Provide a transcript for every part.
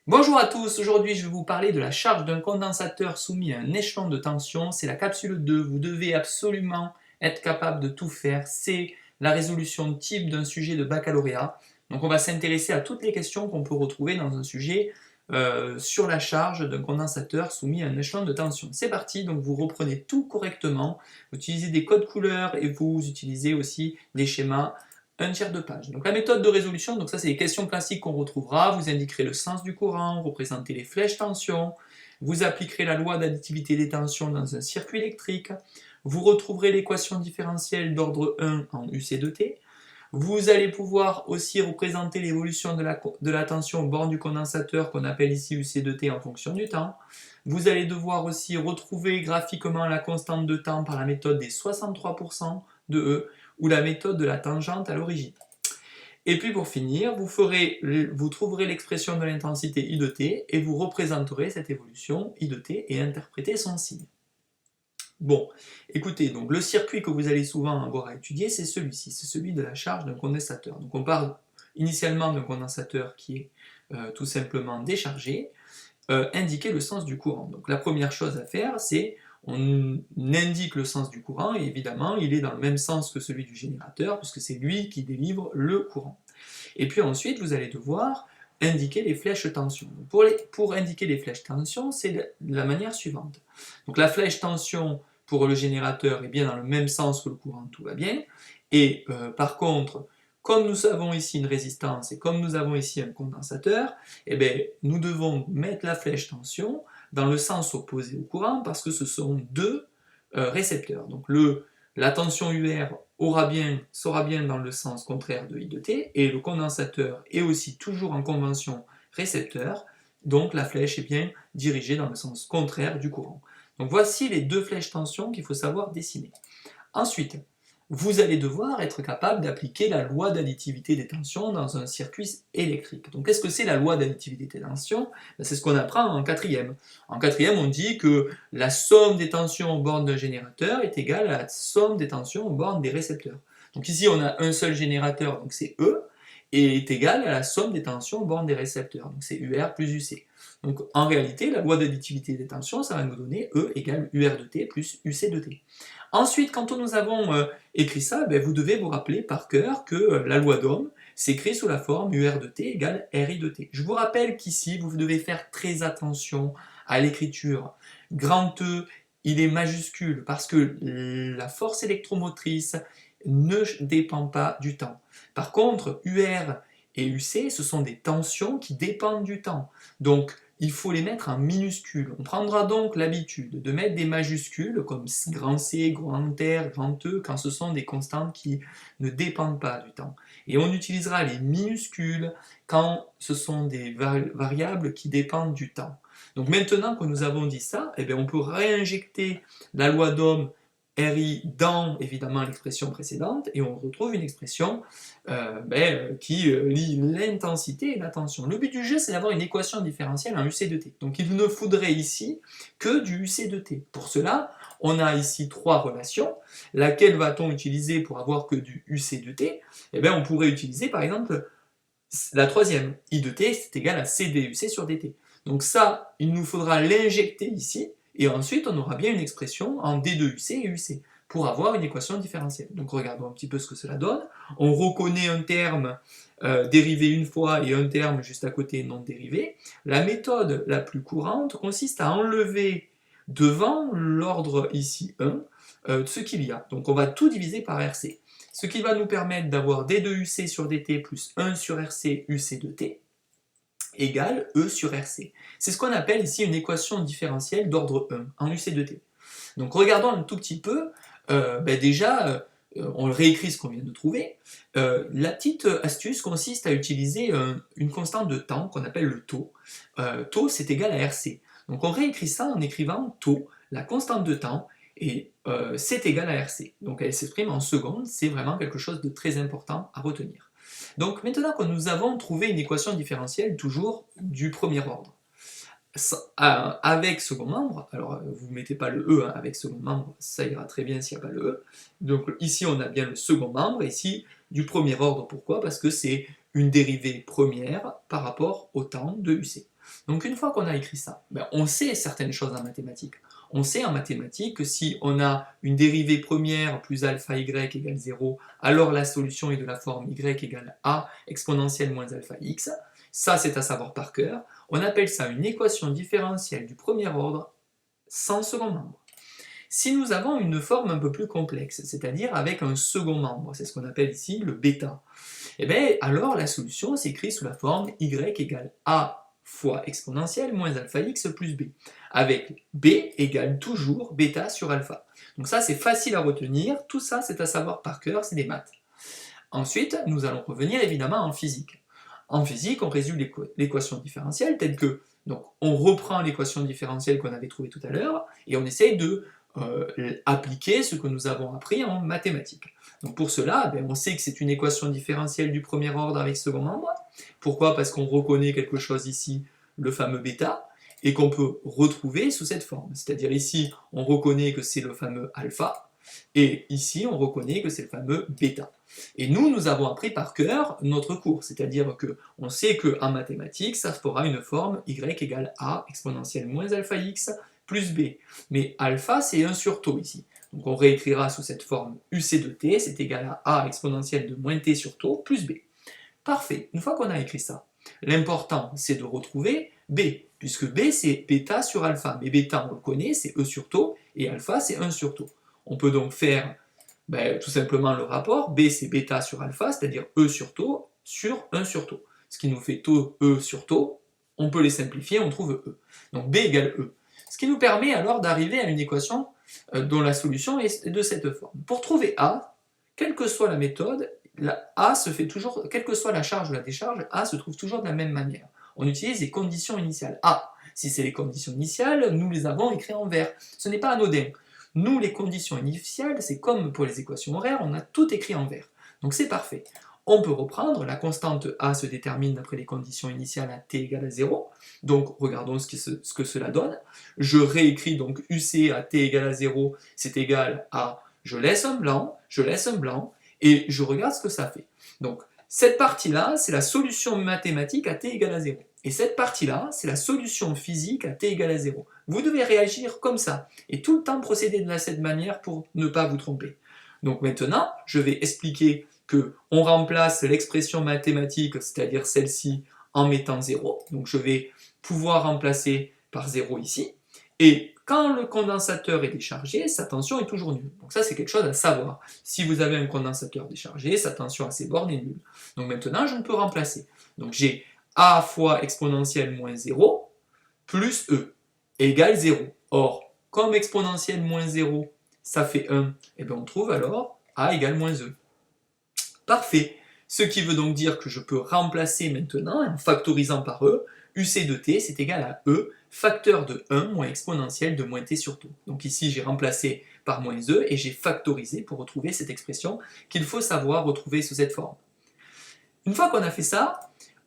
Bonjour à tous, aujourd'hui je vais vous parler de la charge d'un condensateur soumis à un échelon de tension. C'est la capsule 2, vous devez absolument être capable de tout faire. C'est la résolution type d'un sujet de baccalauréat. Donc on va s'intéresser à toutes les questions qu'on peut retrouver dans un sujet sur la charge d'un condensateur soumis à un échelon de tension. C'est parti, donc vous reprenez tout correctement, vous utilisez des codes couleurs et vous utilisez aussi des schémas un tiers de page. Donc la méthode de résolution, donc ça c'est les questions classiques qu'on retrouvera, vous indiquerez le sens du courant, représentez les flèches tension, vous appliquerez la loi d'additivité des tensions dans un circuit électrique, vous retrouverez l'équation différentielle d'ordre 1 en UC de T, vous allez pouvoir aussi représenter l'évolution de la tension au bord du condensateur qu'on appelle ici UC de T en fonction du temps. Vous allez devoir aussi retrouver graphiquement la constante de temps par la méthode des 63% de E ou la méthode de la tangente à l'origine. Et puis pour finir, vous trouverez l'expression de l'intensité I de T et vous représenterez cette évolution I de T et interpréter son signe. Bon, écoutez, donc le circuit que vous allez souvent avoir à étudier, c'est celui-ci, c'est celui de la charge d'un condensateur. Donc on parle initialement d'un condensateur qui est tout simplement déchargé, indiquer le sens du courant. Donc la première chose à faire, c'est on indique le sens du courant, et évidemment il est dans le même sens que celui du générateur, puisque c'est lui qui délivre le courant. Et puis ensuite, vous allez devoir indiquer les flèches tension. Pour indiquer les flèches tension, c'est de la manière suivante. Donc la flèche tension pour le générateur est bien dans le même sens que le courant, tout va bien. Et par contre, comme nous avons ici une résistance et comme nous avons ici un condensateur, eh bien, nous devons mettre la flèche tension dans le sens opposé au courant parce que ce sont deux récepteurs. Donc la tension UR sera bien dans le sens contraire de I de T, et le condensateur est aussi toujours en convention récepteur, donc la flèche est bien dirigée dans le sens contraire du courant. Donc voici les deux flèches tension qu'il faut savoir dessiner. Ensuite, vous allez devoir être capable d'appliquer la loi d'additivité des tensions dans un circuit électrique. Donc qu'est-ce que c'est la loi d'additivité des tensions? C'est ce qu'on apprend en quatrième. En quatrième, on dit que la somme des tensions aux bornes d'un générateur est égale à la somme des tensions aux bornes des récepteurs. Donc ici, on a un seul générateur, donc c'est E, et est égal à la somme des tensions aux bornes des récepteurs, donc c'est UR plus UC. Donc en réalité, la loi d'additivité des tensions, ça va nous donner E égale UR de T plus UC de T. Ensuite, quand nous avons écrit ça, vous devez vous rappeler par cœur que la loi d'Ohm s'écrit sous la forme UR de T égale RI de T. Je vous rappelle qu'ici, vous devez faire très attention à l'écriture. Grand E, il est majuscule parce que la force électromotrice ne dépend pas du temps. Par contre, UR et UC, ce sont des tensions qui dépendent du temps. Donc, il faut les mettre en minuscules. On prendra donc l'habitude de mettre des majuscules comme grand C, grand R, grand E, quand ce sont des constantes qui ne dépendent pas du temps. Et on utilisera les minuscules quand ce sont des variables qui dépendent du temps. Donc maintenant que nous avons dit ça, on peut réinjecter la loi d'Ohm RI dans évidemment l'expression précédente et on retrouve une expression qui lie l'intensité et la tension. Le but du jeu, c'est d'avoir une équation différentielle en UC de T. Donc il ne faudrait ici que du UC de T. Pour cela, on a ici trois relations. Laquelle va-t-on utiliser pour avoir que du UC de T? On pourrait utiliser par exemple la troisième. I de T, c'est égal à CDUC sur dt. Donc ça, il nous faudra l'injecter ici, et ensuite on aura bien une expression en D2UC et UC, pour avoir une équation différentielle. Donc regardons un petit peu ce que cela donne. On reconnaît un terme dérivé une fois et un terme juste à côté non dérivé. La méthode la plus courante consiste à enlever devant l'ordre ici 1 ce qu'il y a. Donc on va tout diviser par RC. Ce qui va nous permettre d'avoir D2UC sur dt plus 1 sur RC UC de T égale E sur RC. C'est ce qu'on appelle ici une équation différentielle d'ordre 1 en UC de T. Donc regardons un tout petit peu, on réécrit ce qu'on vient de trouver. La petite astuce consiste à utiliser une constante de temps qu'on appelle le taux. Taux c'est égal à RC. Donc on réécrit ça en écrivant taux, la constante de temps, et c'est égal à RC. Donc elle s'exprime en secondes, c'est vraiment quelque chose de très important à retenir. Donc maintenant que nous avons trouvé une équation différentielle toujours du premier ordre, avec second membre, alors vous ne mettez pas le E, avec second membre, ça ira très bien s'il n'y a pas le E. Donc ici on a bien le second membre, et ici du premier ordre, pourquoi? Parce que c'est une dérivée première par rapport au temps de UC. Donc une fois qu'on a écrit ça, on sait certaines choses en mathématiques. On sait en mathématiques que si on a une dérivée première plus alpha y égale 0, alors la solution est de la forme y égale a exponentielle moins alpha x. Ça, c'est à savoir par cœur. On appelle ça une équation différentielle du premier ordre sans second membre. Si nous avons une forme un peu plus complexe, c'est-à-dire avec un second membre, c'est ce qu'on appelle ici le bêta, et bien alors la solution s'écrit sous la forme y égale a fois exponentielle moins alpha x plus b, avec b égale toujours bêta sur alpha. Donc ça c'est facile à retenir, tout ça c'est à savoir par cœur, c'est des maths. Ensuite, nous allons revenir évidemment en physique. En physique, on résume l'équation différentielle telle que, donc on reprend l'équation différentielle qu'on avait trouvée tout à l'heure, et on essaye de appliquer ce que nous avons appris en mathématiques. Donc pour cela, on sait que c'est une équation différentielle du premier ordre avec second membre. Pourquoi? Parce qu'on reconnaît quelque chose ici, le fameux bêta, et qu'on peut retrouver sous cette forme. C'est-à-dire ici, on reconnaît que c'est le fameux alpha, et ici, on reconnaît que c'est le fameux bêta. Et nous avons appris par cœur notre cours, c'est-à-dire qu'on sait qu'en mathématiques, ça fera une forme y égale a exponentielle moins alpha x plus b. Mais alpha, c'est 1 sur tau ici. Donc on réécrira sous cette forme uc de t, c'est égal à a exponentielle de moins t sur tau plus b. Parfait, une fois qu'on a écrit ça, l'important c'est de retrouver b, puisque b c'est bêta sur alpha, mais bêta on le connaît, c'est e sur tau, et alpha c'est 1 sur tau. On peut donc faire tout simplement le rapport, b c'est bêta sur alpha, c'est-à-dire e sur tau sur 1 sur tau. Ce qui nous fait tau e sur tau, on peut les simplifier, on trouve e. Donc b égale e. Ce qui nous permet alors d'arriver à une équation dont la solution est de cette forme. Pour trouver a, quelle que soit la méthode, a se fait toujours, quelle que soit la charge ou la décharge, a se trouve toujours de la même manière. On utilise les conditions initiales. A, si c'est les conditions initiales, nous les avons écrites en vert. Ce n'est pas anodin. Nous, les conditions initiales, c'est comme pour les équations horaires, on a tout écrit en vert. Donc c'est parfait. On peut reprendre, la constante a se détermine d'après les conditions initiales à t égale à 0. Donc regardons ce que cela donne. Je réécris donc uc à t égale à 0, c'est égal à, je laisse un blanc, et je regarde ce que ça fait. Donc cette partie-là, c'est la solution mathématique à t égale à 0. Et cette partie-là, c'est la solution physique à t égale à 0. Vous devez réagir comme ça, et tout le temps procéder de cette manière pour ne pas vous tromper. Donc maintenant, je vais expliquer qu'on remplace l'expression mathématique, c'est-à-dire celle-ci, en mettant 0. Donc je vais pouvoir remplacer par 0 ici. Et quand le condensateur est déchargé, sa tension est toujours nulle. Donc ça, c'est quelque chose à savoir. Si vous avez un condensateur déchargé, sa tension à ses bornes est nulle. Donc maintenant, je ne peux remplacer. Donc j'ai a fois exponentielle moins 0 plus e égale 0. Or, comme exponentielle moins 0, ça fait 1, et bien on trouve alors a égale moins e. Parfait. Ce qui veut donc dire que je peux remplacer maintenant, en factorisant par e, uc de t, c'est égal à e, facteur de 1 moins exponentielle de moins t sur tau. Donc ici, j'ai remplacé par moins e, et j'ai factorisé pour retrouver cette expression qu'il faut savoir retrouver sous cette forme. Une fois qu'on a fait ça,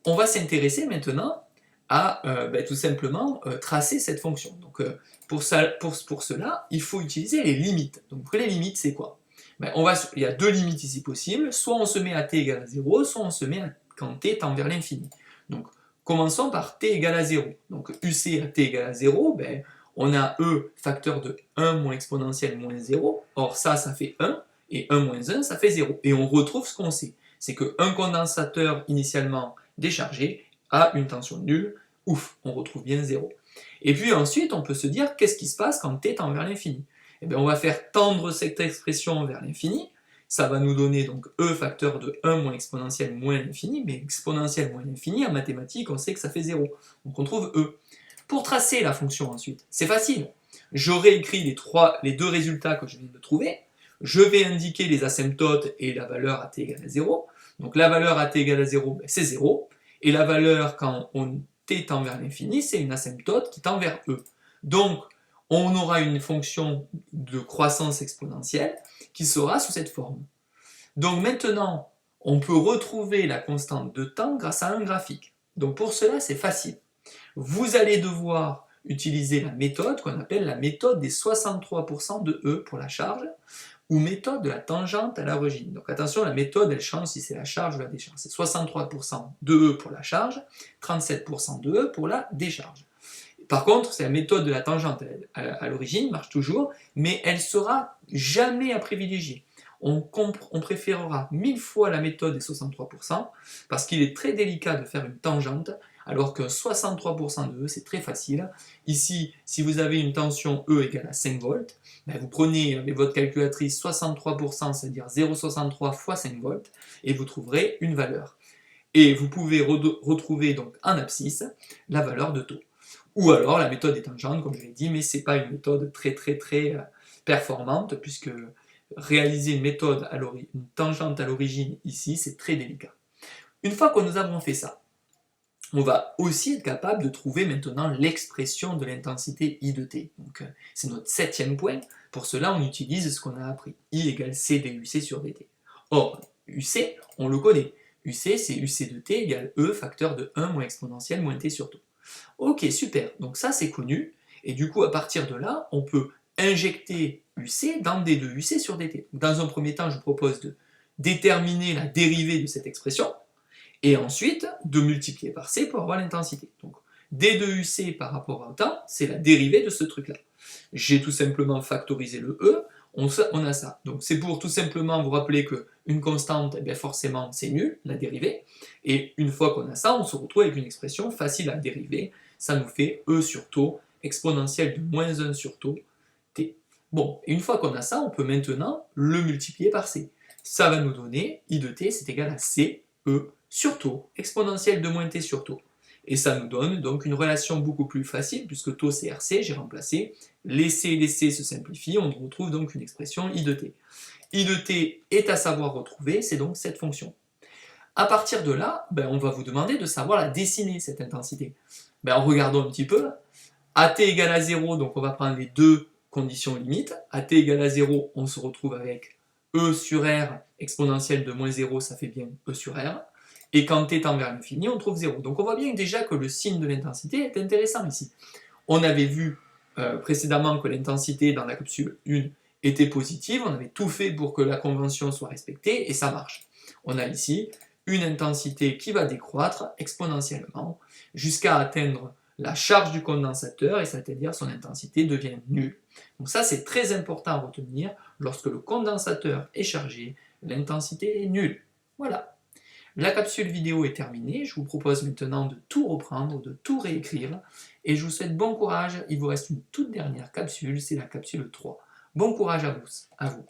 on va s'intéresser maintenant à tout simplement tracer cette fonction. Donc pour cela, il faut utiliser les limites. Donc les limites, c'est quoi? Il y a deux limites ici possibles, soit on se met à t égale à 0, soit on se met quand t tend vers l'infini. Donc commençons par t égale à 0. Donc uc à t égale à 0, on a e facteur de 1 moins exponentielle moins 0, or ça fait 1, et 1 moins 1, ça fait 0. Et on retrouve ce qu'on sait, c'est qu'un condensateur initialement déchargé a une tension nulle, ouf, on retrouve bien 0. Et puis ensuite, on peut se dire, qu'est-ce qui se passe quand t tend vers l'infini? Eh bien, on va faire tendre cette expression vers l'infini, ça va nous donner donc e facteur de 1 moins exponentielle moins l'infini, mais exponentielle moins l'infini, en mathématiques, on sait que ça fait 0. Donc on trouve e. Pour tracer la fonction ensuite, c'est facile. J'aurais écrit les deux résultats que je viens de trouver, je vais indiquer les asymptotes et la valeur à t égale à 0. Donc la valeur à t égale à 0, c'est 0, et la valeur quand t tend vers l'infini, c'est une asymptote qui tend vers e. Donc on aura une fonction de croissance exponentielle qui sera sous cette forme. Donc maintenant, on peut retrouver la constante de temps grâce à un graphique. Donc pour cela, c'est facile. Vous allez devoir utiliser la méthode qu'on appelle la méthode des 63% de E pour la charge. ou méthode de la tangente à l'origine. Donc attention, la méthode, elle change si c'est la charge ou la décharge. C'est 63% de E pour la charge, 37% de E pour la décharge. Par contre, c'est la méthode de la tangente à l'origine, marche toujours, mais elle sera jamais à privilégier. On préférera 1000 fois la méthode des 63%, parce qu'il est très délicat de faire une tangente, alors que 63% de E, c'est très facile. Ici, si vous avez une tension E égale à 5 volts, ben vous prenez avec votre calculatrice 63%, c'est-à-dire 0,63 fois 5 volts, et vous trouverez une valeur. Et vous pouvez retrouver donc en abscisse la valeur de taux. Ou alors la méthode est tangente, comme je l'ai dit, mais ce n'est pas une méthode très performante, puisque réaliser une tangente à l'origine ici, c'est très délicat. Une fois que nous avons fait ça, on va aussi être capable de trouver maintenant l'expression de l'intensité I de t. Donc c'est notre 7e point. Pour cela, on utilise ce qu'on a appris. I égale C dUC sur dt. Or, UC, on le connaît. UC, c'est UC de t égale E facteur de 1 moins exponentielle moins t sur taux. Ok, super. Donc ça, c'est connu. Et du coup, à partir de là, on peut injecter UC dans d de UC sur dt. Dans un premier temps, je vous propose de déterminer la dérivée de cette expression, et ensuite de multiplier par C pour avoir l'intensité. Donc d de UC par rapport au temps, c'est la dérivée de ce truc-là. J'ai tout simplement factorisé le E, on a ça. Donc c'est pour tout simplement vous rappeler qu'une constante, eh bien forcément c'est nul, la dérivée, et une fois qu'on a ça, on se retrouve avec une expression facile à dériver, ça nous fait E sur taux exponentielle de moins 1 sur taux t. Bon, et une fois qu'on a ça, on peut maintenant le multiplier par C. Ça va nous donner I de t, c'est égal à C, E sur taux, exponentielle de moins t sur taux. Et ça nous donne donc une relation beaucoup plus facile, puisque taux c'est RC, j'ai remplacé, les C se simplifient, on retrouve donc une expression I de t. I de t est à savoir retrouver, c'est donc cette fonction. À partir de là, on va vous demander de savoir la dessiner, cette intensité. Regardons un petit peu. AT égale à 0, donc on va prendre les deux conditions limites. AT égale à 0, on se retrouve avec E sur R exponentielle de moins 0, ça fait bien E sur R. Et quand t tend vers l'infini, on trouve 0. Donc on voit bien déjà que le signe de l'intensité est intéressant ici. On avait vu précédemment que l'intensité dans la capsule 1 était positive, on avait tout fait pour que la convention soit respectée, et ça marche. On a ici une intensité qui va décroître exponentiellement jusqu'à atteindre la charge du condensateur, et c'est-à-dire son intensité devient nulle. Donc ça c'est très important à retenir, lorsque le condensateur est chargé, l'intensité est nulle. Voilà. La capsule vidéo est terminée, je vous propose maintenant de tout reprendre, de tout réécrire, et je vous souhaite bon courage, il vous reste une toute dernière capsule, c'est la capsule 3. Bon courage à vous.